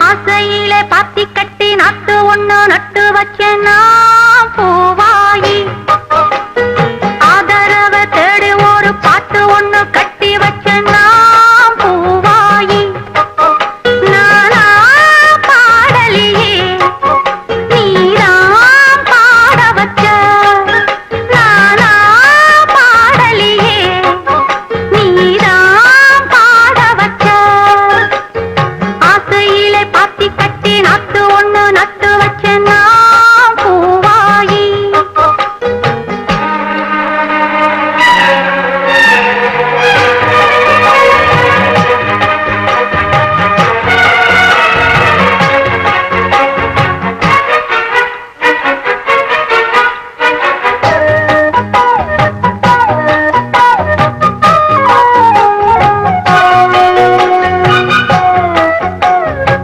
ஆசையிலே பாத்தி கட்டி நாட்டு ஒண்ணு நட்டு வச்சேன்னா பூவாயி ஆதரவ தேடி ஒரு பாட்டு ஒண்ணு கட்டி வச்சேன்னா பூவாயி நானா பாடலியே நீதான் பாட வச்ச நானா பாடலியே நீதான் பாட வச்ச ஆசையிலே பாத்தி கட்டி நாட்டு